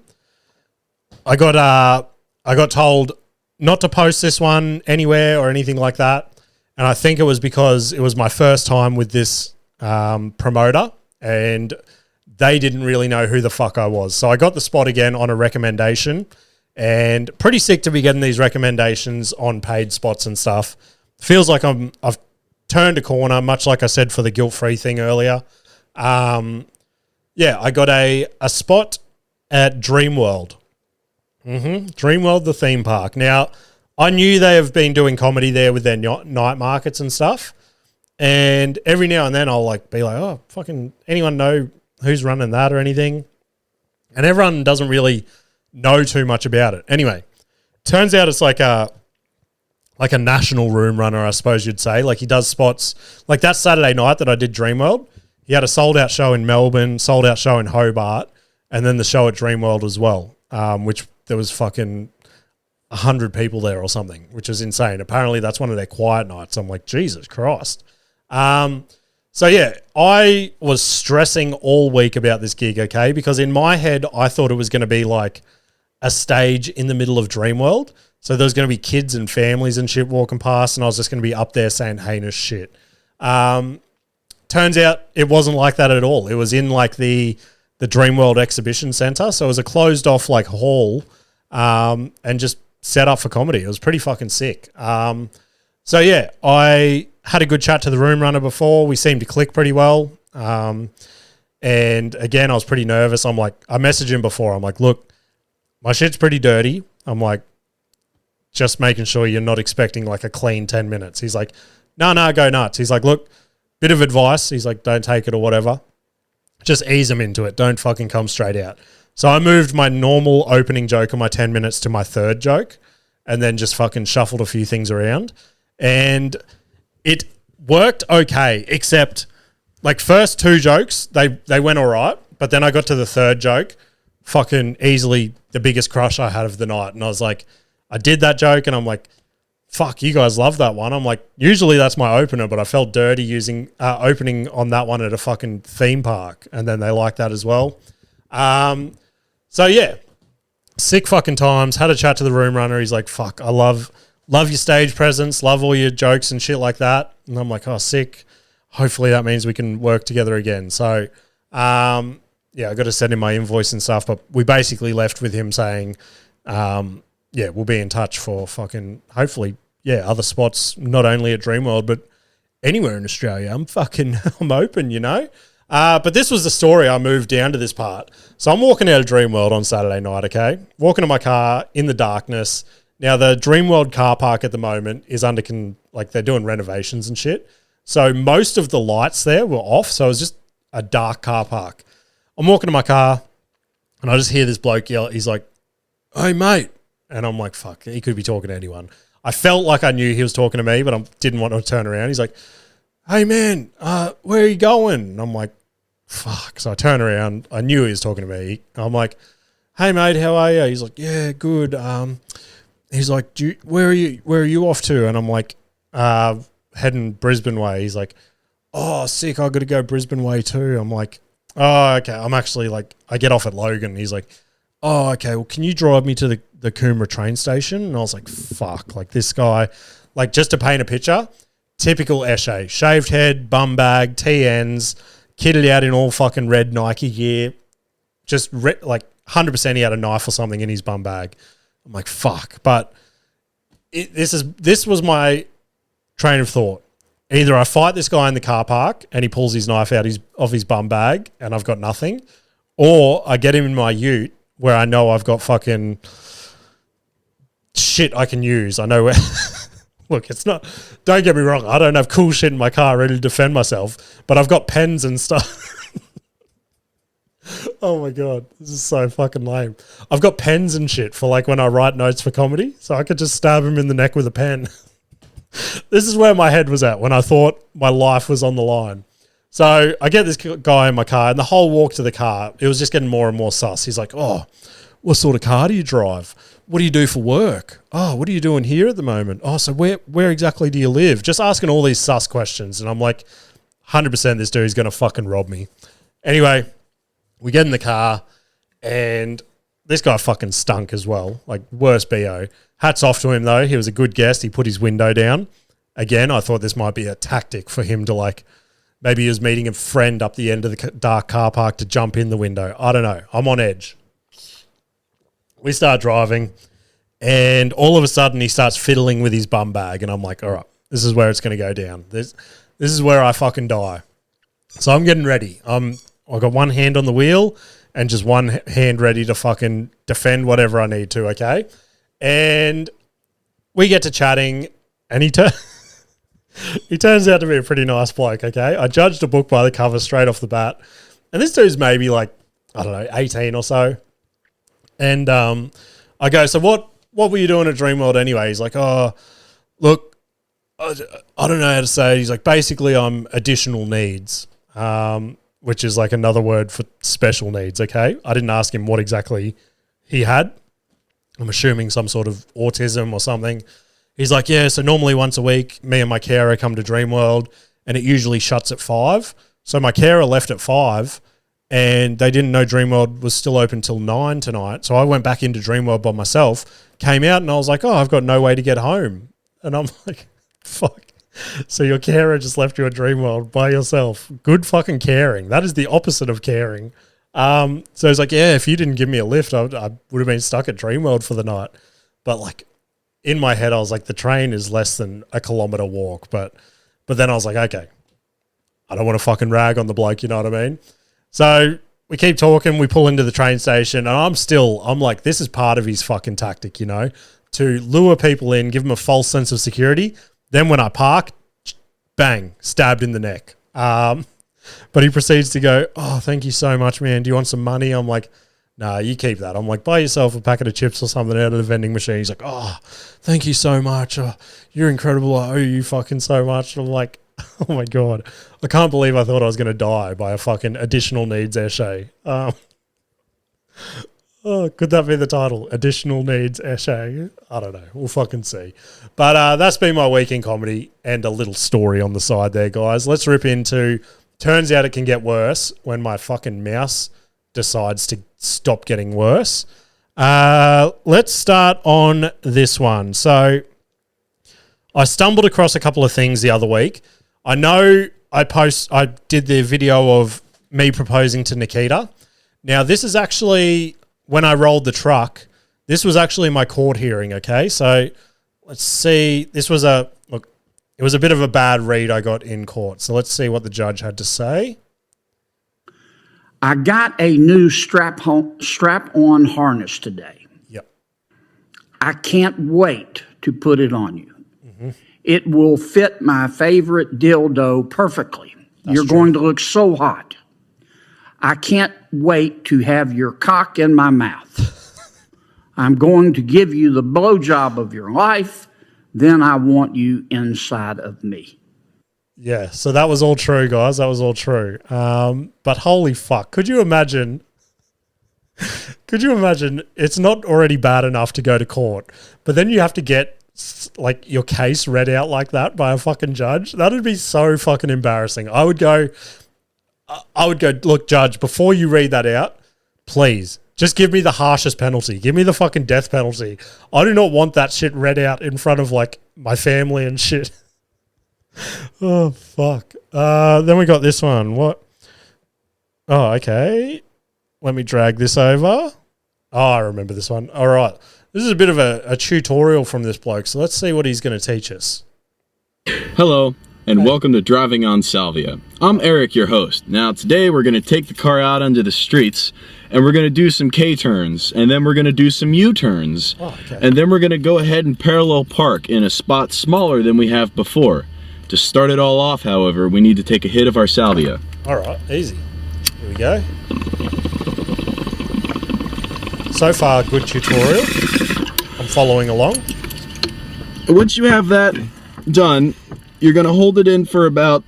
I got told not to post this one anywhere or anything like that. And I think it was because it was my first time with this promoter, and they didn't really know who the fuck I was. So I got the spot again on a recommendation, and pretty sick to be getting these recommendations on paid spots and stuff. Feels like I've turned a corner, much like I said for the guilt-free thing earlier. I got a spot at Dreamworld. Dreamworld, the theme park. Now, I knew they have been doing comedy there with their night markets and stuff. And every now and then I'll be like, oh, fucking anyone know who's running that or anything? And everyone doesn't really know too much about it. Anyway, turns out it's like a national room runner, I suppose you'd say. Like, he does spots. Like that Saturday night that I did Dreamworld, he had a sold-out show in Melbourne, sold-out show in Hobart, and then the show at Dreamworld as well, which there was fucking 100 people there or something, which is insane. Apparently that's one of their quiet nights. I'm like, Jesus Christ. So yeah, I was stressing all week about this gig, okay? Because in my head, I thought it was going to be like a stage in the middle of Dreamworld. So there was going to be kids and families and shit walking past, and I was just going to be up there saying heinous shit. Turns out it wasn't like that at all. It was in like the Dreamworld Exhibition Centre. So it was a closed off like hall, and just set up for comedy. It was pretty fucking sick. So yeah, I had a good chat to the room runner before. We seemed to click pretty well. And again, I was pretty nervous. I'm like, I messaged him before. I'm like, look, my shit's pretty dirty. I'm like, just making sure you're not expecting like a clean 10 minutes. He's like, no, go nuts. He's like, look, bit of advice. He's like, don't take it or whatever. Just ease them into it. Don't fucking come straight out. So I moved my normal opening joke of my 10 minutes to my third joke, and then just fucking shuffled a few things around. And it worked okay, except like first two jokes, they went all right. But then I got to the third joke, fucking easily the biggest crush I had of the night. And I was like, I did that joke and I'm like, fuck, you guys love that one. I'm like, usually that's my opener, but I felt dirty using opening on that one at a fucking theme park. And then they liked that as well. So yeah, sick fucking times. Had a chat to the room runner. He's like, fuck, I love your stage presence, love all your jokes and shit like that. And I'm like, oh, sick. Hopefully that means we can work together again. So, yeah, I got to send him my invoice and stuff, but we basically left with him saying, yeah, we'll be in touch for fucking, hopefully, yeah, other spots, not only at Dreamworld, but anywhere in Australia. I'm open, you know? But this was the story. I moved down to this part. So I'm walking out of Dreamworld on Saturday night, okay? Walking to my car in the darkness. Now, the Dreamworld car park at the moment is like they're doing renovations and shit. So most of the lights there were off. So it was just a dark car park. I'm walking to my car and I just hear this bloke yell. He's like, hey, mate. And I'm like, fuck, he could be talking to anyone. I felt like I knew he was talking to me, but I didn't want to turn around. He's like, hey, man, where are you going? And I'm like, fuck. So I turn around. I knew he was talking to me. I'm like, hey, mate, how are you? He's like, yeah, good. He's like, where are you off to? And I'm like, heading Brisbane way. He's like, oh, sick, I got to go Brisbane way too. I'm like, oh, okay. I'm actually like, I get off at Logan. He's like, oh, okay, well, can you drive me to the Coomera train station? And I was like, fuck, like this guy, like just to paint a picture, typical eshay, shaved head, bum bag, TNs, kitted out in all fucking red Nike gear, just like 100% he had a knife or something in his bum bag. I'm like, fuck. But this was my train of thought. Either I fight this guy in the car park and he pulls his knife out of his bum bag and I've got nothing, or I get him in my ute where I know I've got fucking shit I can use. I know where... Look, it's not... Don't get me wrong. I don't have cool shit in my car ready to defend myself, but I've got pens and stuff. Oh, my God. This is so fucking lame. I've got pens and shit for like when I write notes for comedy, so I could just stab him in the neck with a pen. This is where my head was at when I thought my life was on the line. So I get this guy in my car, and the whole walk to the car, it was just getting more and more sus. He's like, oh, what sort of car do you drive? What do you do for work? Oh, what are you doing here at the moment? Oh, so where exactly do you live? Just asking all these sus questions. And I'm like, 100% this dude's going to fucking rob me. Anyway, we get in the car, and this guy fucking stunk as well. Like, worst BO. Hats off to him, though. He was a good guest. He put his window down. Again, I thought this might be a tactic for him to, like, maybe he was meeting a friend up the end of the dark car park to jump in the window. I don't know. I'm on edge. We start driving, and all of a sudden he starts fiddling with his bum bag, and I'm like, all right, this is where it's going to go down. This is where I fucking die. So I'm getting ready. I've got one hand on the wheel and just one hand ready to fucking defend whatever I need to, okay? And we get to chatting, and he turns out to be a pretty nice bloke, okay? I judged a book by the cover straight off the bat, and this dude's maybe like, I don't know, 18 or so. And I go, so what were you doing at Dreamworld anyway? He's like, oh, look, I don't know how to say it. He's like, basically I'm additional needs, which is like another word for special needs, okay? I didn't ask him what exactly he had. I'm assuming some sort of autism or something. He's like, yeah, so normally once a week, me and my carer come to Dreamworld, and it usually shuts at 5. So my carer left at 5, and they didn't know Dreamworld was still open till 9 tonight. So I went back into Dreamworld by myself, came out, and I was like, oh, I've got no way to get home. And I'm like, fuck. So your carer just left you at Dreamworld by yourself. Good fucking caring. That is the opposite of caring. So he's like, yeah, if you didn't give me a lift, I would have been stuck at Dreamworld for the night. But like, in my head, I was like, the train is less than a kilometre walk. But then I was like, okay, I don't want to fucking rag on the bloke, you know what I mean? So we keep talking, we pull into the train station, and I'm like, this is part of his fucking tactic, you know, to lure people in, give them a false sense of security. Then when I park, bang, stabbed in the neck. But he proceeds to go, oh, thank you so much, man. Do you want some money? I'm like, nah, you keep that. I'm like, buy yourself a packet of chips or something out of the vending machine. He's like, oh, thank you so much. Oh, you're incredible. I owe you fucking so much. And I'm like, oh my God. I can't believe I thought I was going to die by a fucking additional needs eshay. Oh, could that be the title? Additional needs eshay? I don't know. We'll fucking see. But that's been my week in comedy, and a little story on the side there, guys. Let's rip into, turns out it can get worse when my fucking mouse decides to stop getting worse. Let's start on this one. So I stumbled across a couple of things the other week. I know I did the video of me proposing to Nikita. Now, this is actually when I rolled the truck. This was actually my court hearing, okay? So let's see. It was a bit of a bad read I got in court. So let's see what the judge had to say. I got a new strap-on harness today. Yep. I can't wait to put it on you. Mm-hmm. It will fit my favorite dildo perfectly. You're going to look so hot. I can't wait to have your cock in my mouth. I'm going to give you the blowjob of your life. Then I want you inside of me. Yeah, so that was all true, guys. That was all true. But holy fuck, could you imagine? It's not already bad enough to go to court, but then you have to get like your case read out like that by a fucking judge. That'd be so fucking embarrassing. I would go, look, judge, before you read that out, please just give me the harshest penalty. Give me the fucking death penalty. I do not want that shit read out in front of like my family and shit. Oh, fuck. Then we got this one. What? Oh, okay. Let me drag this over. Oh, I remember this one. All right. This is a bit of a tutorial from this bloke, so let's see what he's going to teach us. Hello, and welcome to Driving on Salvia. I'm Eric, your host. Now, today we're going to take the car out onto the streets, and we're going to do some K-turns, and then we're going to do some U-turns, and then we're going to go ahead and parallel park in a spot smaller than we have before. To start it all off, however, we need to take a hit of our salvia. All right, easy. Here we go. So far, good tutorial. I'm following along. Once you have that done, you're going to hold it in for about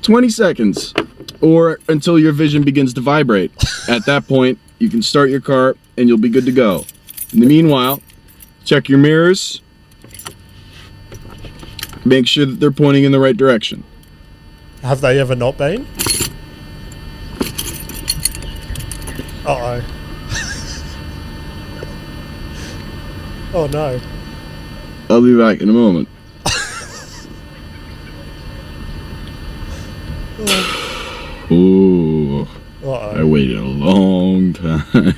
20 seconds or until your vision begins to vibrate. At that point, you can start your car and you'll be good to go. In the meanwhile, check your mirrors. Make sure that they're pointing in the right direction. Have they ever not been? Uh-oh. Oh, no. I'll be back in a moment. Ooh. Uh-oh. I waited a long time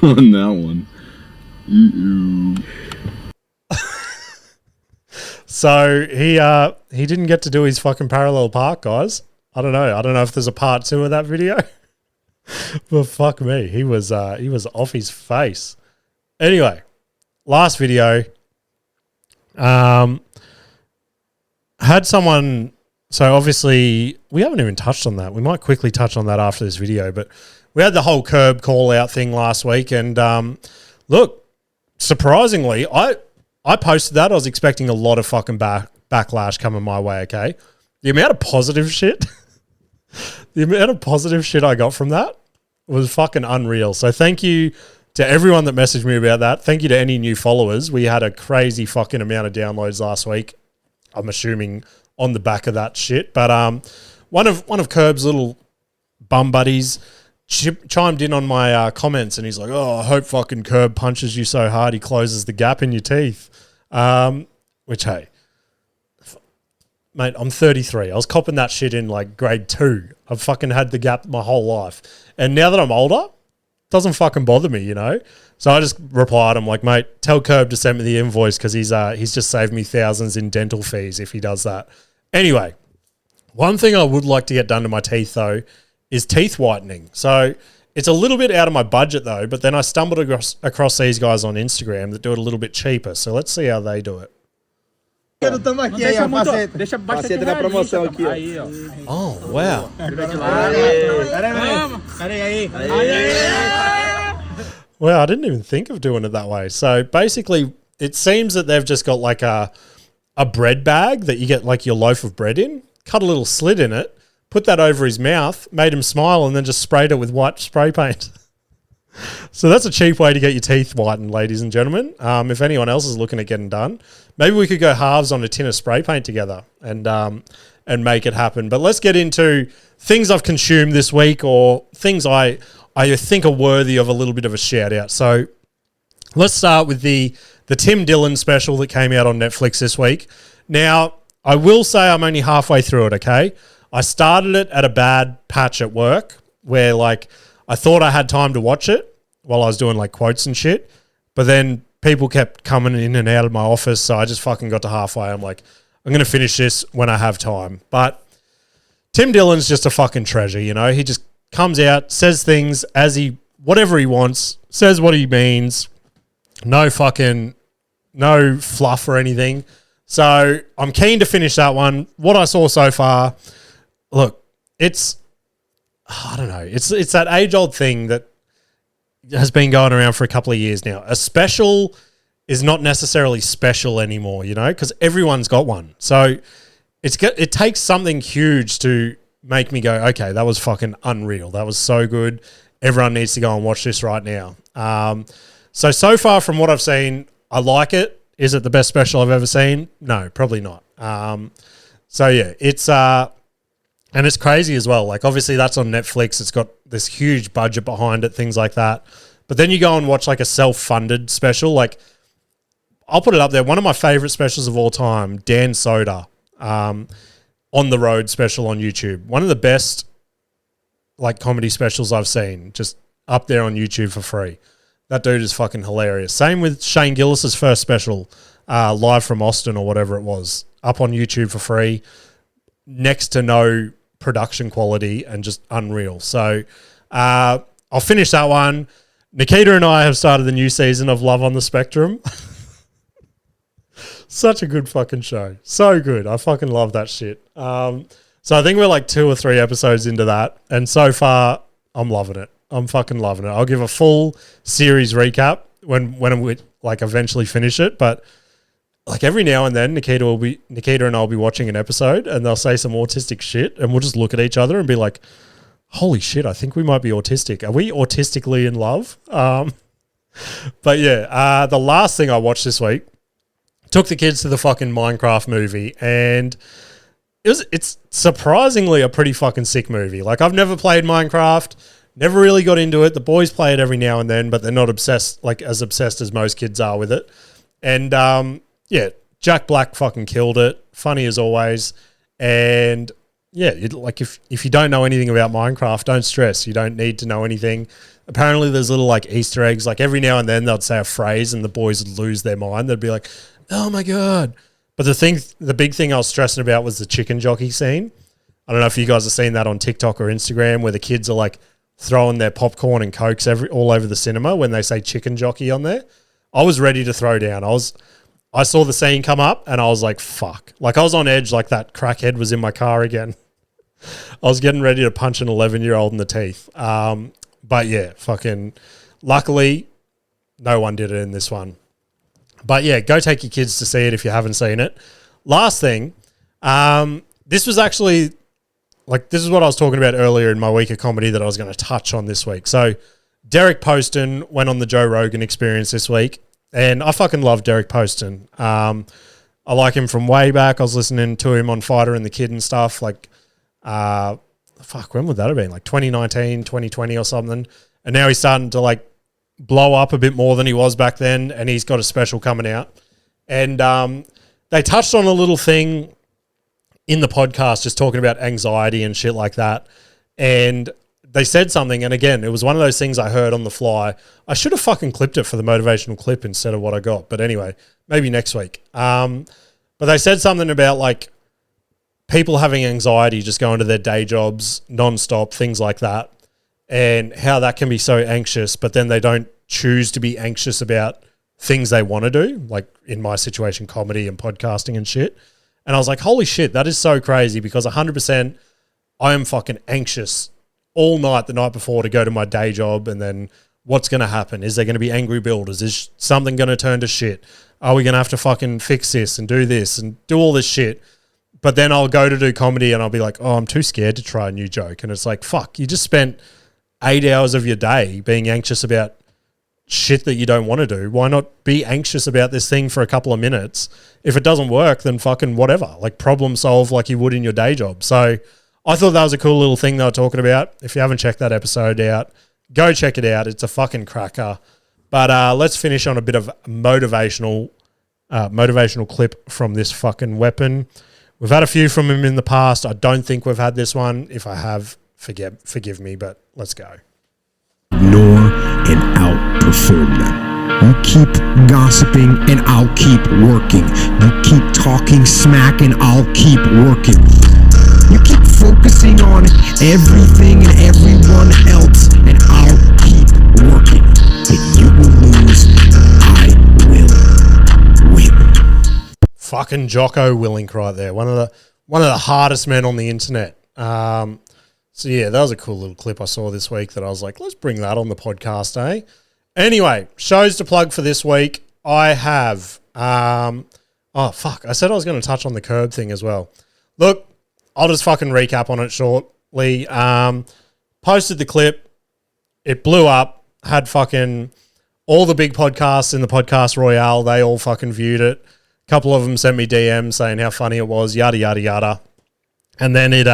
on that one. So he didn't get to do his fucking parallel park, guys. I don't know if there's a part 2 of that video. But fuck me, he was off his face. Anyway, last video. Had someone. So obviously we haven't even touched on that. We might quickly touch on that after this video, but we had the whole curb call out thing last week, and look, surprisingly, I posted that. I was expecting a lot of fucking backlash coming my way, okay? The amount of positive shit, I got from that was fucking unreal. So thank you to everyone that messaged me about that. Thank you to any new followers. We had a crazy fucking amount of downloads last week. I'm assuming on the back of that shit. But one of Curb's little bum buddies chimed in on my comments, and he's like, "Oh, I hope fucking Curb punches you so hard he closes the gap in your teeth." Which, hey, mate, I'm 33. I was copping that shit in like grade 2. I've fucking had the gap my whole life, and now that I'm older, it doesn't fucking bother me, you know. So I just replied, I'm like, mate, tell Curb to send me the invoice because he's just saved me thousands in dental fees if he does that. Anyway, one thing I would like to get done to my teeth though is teeth whitening. So it's a little bit out of my budget though, but then I stumbled across these guys on Instagram that do it a little bit cheaper. So let's see how they do it. Oh, wow. Well, I didn't even think of doing it that way. So basically, it seems that they've just got like a bread bag that you get like your loaf of bread in, cut a little slit in it, put that over his mouth, made him smile, and then just sprayed it with white spray paint. So that's a cheap way to get your teeth whitened, ladies and gentlemen. If anyone else is looking at getting done, maybe we could go halves on a tin of spray paint together and make it happen. But let's get into things I've consumed this week or things I think are worthy of a little bit of a shout out. So let's start with the Tim Dillon special that came out on Netflix this week. Now, I will say I'm only halfway through it, okay? I started it at a bad patch at work where, like, I thought I had time to watch it while I was doing, like, quotes and shit. But then people kept coming in and out of my office, so I just fucking got to halfway. I'm like, I'm going to finish this when I have time. But Tim Dillon's just a fucking treasure, you know? He just comes out, says things whatever he wants, says what he means. No fluff or anything. So I'm keen to finish that one. What I saw so far, look, I don't know. It's that age-old thing that has been going around for a couple of years now. A special is not necessarily special anymore, you know, because everyone's got one. So it takes something huge to make me go, okay, that was fucking unreal. That was so good. Everyone needs to go and watch this right now. So far from what I've seen, I like it. Is it the best special I've ever seen? No, probably not. So yeah, it's and it's crazy as well. Like, obviously that's on Netflix. It's got this huge budget behind it, things like that. But then you go and watch like a self-funded special. Like, I'll put it up there. One of my favorite specials of all time, Dan Soder, On the Road special on YouTube. One of the best like comedy specials I've seen, just up there on YouTube for free. That dude is fucking hilarious. Same with Shane Gillis's first special, Live from Austin or whatever it was, up on YouTube for free. Next to no production quality and just unreal. So I'll finish that one. Nikita and I have started the new season of Love on the Spectrum. Such a good fucking show. So good. I fucking love that shit. So I think we're like 2 or 3 episodes into that. And so far, I'm loving it. I'm fucking loving it. I'll give a full series recap when we like eventually finish it. But like every now and then, Nikita and I'll be watching an episode and they'll say some autistic shit and we'll just look at each other and be like, holy shit, I think we might be autistic. Are we autistically in love? But yeah, the last thing I watched this week, took the kids to the fucking Minecraft movie, and it's surprisingly a pretty fucking sick movie. Like, I've never played Minecraft, never really got into it. The boys play it every now and then, but they're not obsessed, like as obsessed as most kids are with it. And yeah, Jack Black fucking killed it. Funny as always. And yeah, like if you don't know anything about Minecraft, don't stress. You don't need to know anything. Apparently there's little like Easter eggs. Like every now and then they'd say a phrase and the boys would lose their mind. They'd be like, oh my God. But the big thing I was stressing about was the chicken jockey scene. I don't know if you guys have seen that on TikTok or Instagram where the kids are like throwing their popcorn and Cokes all over the cinema when they say chicken jockey on there. I was ready to throw down. I saw the scene come up and I was like, fuck. Like I was on edge, like that crackhead was in my car again. I was getting ready to punch an 11-year-old in the teeth. But yeah, fucking luckily no one did it in this one. But yeah, go take your kids to see it if you haven't seen it. Last thing, this was actually, like, this is what I was talking about earlier in my week of comedy that I was going to touch on this week. So Deric Poston went on the Joe Rogan Experience this week, and I fucking love Deric Poston. I like him from way back. I was listening to him on Fighter and the Kid and stuff. Like, when would that have been? Like 2019, 2020 or something. And now he's starting to like blow up a bit more than he was back then, and he's got a special coming out. And they touched on a little thing in the podcast just talking about anxiety and shit like that. And they said something, and again, it was one of those things I heard on the fly. I should have fucking clipped it for the motivational clip instead of what I got. But anyway, maybe next week. But they said something about like people having anxiety just going to their day jobs nonstop, things like that, and how that can be so anxious, but then they don't choose to be anxious about things they want to do, like in my situation, comedy and podcasting and shit. And I was like, holy shit, that is so crazy, because 100% I am fucking anxious all night the night before to go to my day job, and then what's going to happen? Is there going to be angry builders? Is something going to turn to shit? Are we going to have to fucking fix this and do this and do all this shit? But then I'll go to do comedy and I'll be like, oh, I'm too scared to try a new joke. And it's like, fuck, you just spent 8 hours of your day being anxious about shit that you don't want to do. Why not be anxious about this thing for a couple of minutes? If it doesn't work, then fucking whatever. Like, problem solve like you would in your day job. So I thought that was a cool little thing they were talking about. If you haven't checked that episode out, go check it out. It's a fucking cracker. But let's finish on a bit of motivational clip from this fucking weapon. We've had a few from him in the past. I don't think we've had this one. If I have, forgive me, but let's go. Ignore and outperform them. You keep gossiping and I'll keep working. You keep talking smack and I'll keep working. You keep focusing on everything and everyone else and I'll keep working. And you will lose, I will win. Fucking Jocko Willink right there. One of the hardest men on the internet. So yeah, that was a cool little clip I saw this week that I was like, let's bring that on the podcast, eh? Anyway, shows to plug for this week. I have, I said I was going to touch on the curb thing as well. Look, I'll just fucking recap on it shortly. Posted the clip. It blew up. Had fucking all the big podcasts in the podcast royale. They all fucking viewed it. A couple of them sent me DMs saying how funny it was, yada, yada, yada. And then it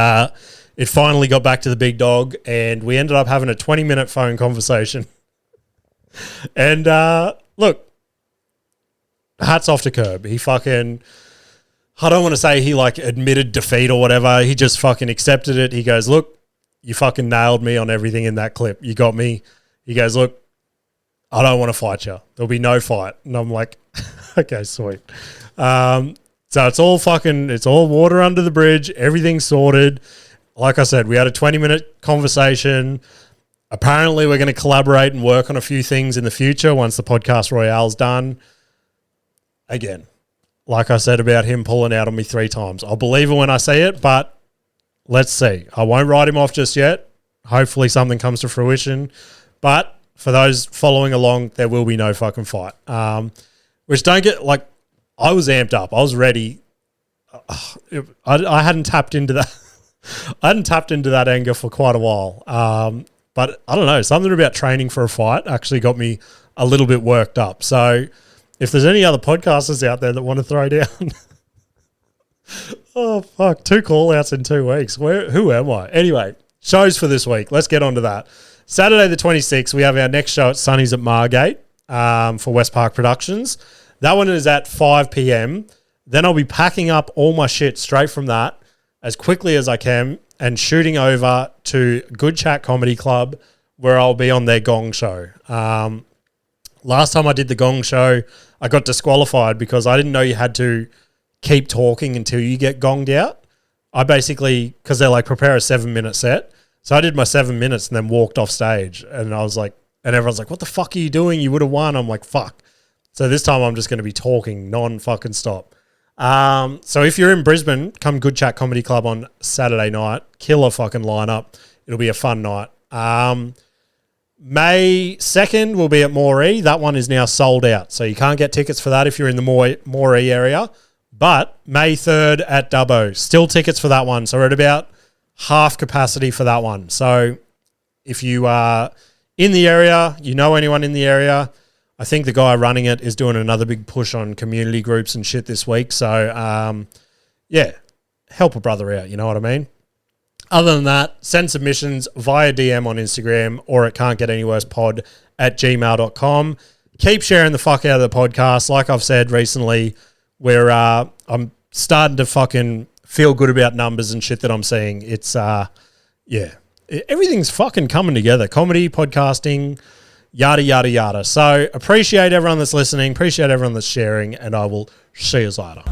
finally got back to the big dog and we ended up having a 20-minute phone conversation. And look, hats off to Curb. He fucking, I don't want to say he like admitted defeat or whatever. He just fucking accepted it. He goes, look, you fucking nailed me on everything in that clip. You got me. He goes, look, I don't want to fight you. There'll be no fight. And I'm like, okay, sweet. So it's all water under the bridge. Everything's sorted. Like I said, we had a 20-minute conversation. Apparently, we're going to collaborate and work on a few things in the future once the podcast royale's done. Again, like I said about him pulling out on me 3 times. I'll believe it when I see it, but let's see. I won't write him off just yet. Hopefully something comes to fruition. But for those following along, there will be no fucking fight. Which don't get, like, I was amped up. I was ready. I hadn't tapped into that. I hadn't tapped into that anger for quite a while. But I don't know, something about training for a fight actually got me a little bit worked up. So if there's any other podcasters out there that want to throw down, oh, fuck, 2 call-outs in 2 weeks. Who am I? Anyway, shows for this week. Let's get on to that. Saturday the 26th, we have our next show at Sunny's at Margate for West Park Productions. That one is at 5 p.m. Then I'll be packing up all my shit straight from that as quickly as I can and shooting over to Good Chat Comedy Club where I'll be on their Gong show. Last time I did the Gong show, I got disqualified because I didn't know you had to keep talking until you get gonged out. I basically, because they're like, prepare a 7-minute set. So I did my 7 minutes and then walked off stage and I was like, and everyone's like, what the fuck are you doing? You would have won. I'm like, fuck. So this time I'm just going to be talking non-fucking stop. So if you're in Brisbane, come Good Chat Comedy Club on Saturday night. Killer fucking lineup. It'll be a fun night. May 2nd will be at Moree. That one is now sold out. So you can't get tickets for that if you're in the Moree area. But May 3rd at Dubbo. Still tickets for that one. So we're at about half capacity for that one. So if you are in the area, you know anyone in the area, I think the guy running it is doing another big push on community groups and shit this week. So, yeah, help a brother out. You know what I mean? Other than that, send submissions via DM on Instagram or at cantgetanyworsepod@gmail.com. Keep sharing the fuck out of the podcast. Like I've said recently, where I'm starting to fucking feel good about numbers and shit that I'm seeing. It's, yeah, everything's fucking coming together. Comedy, podcasting, yada, yada, yada. So appreciate everyone that's listening. Appreciate everyone that's sharing. And I will see you later.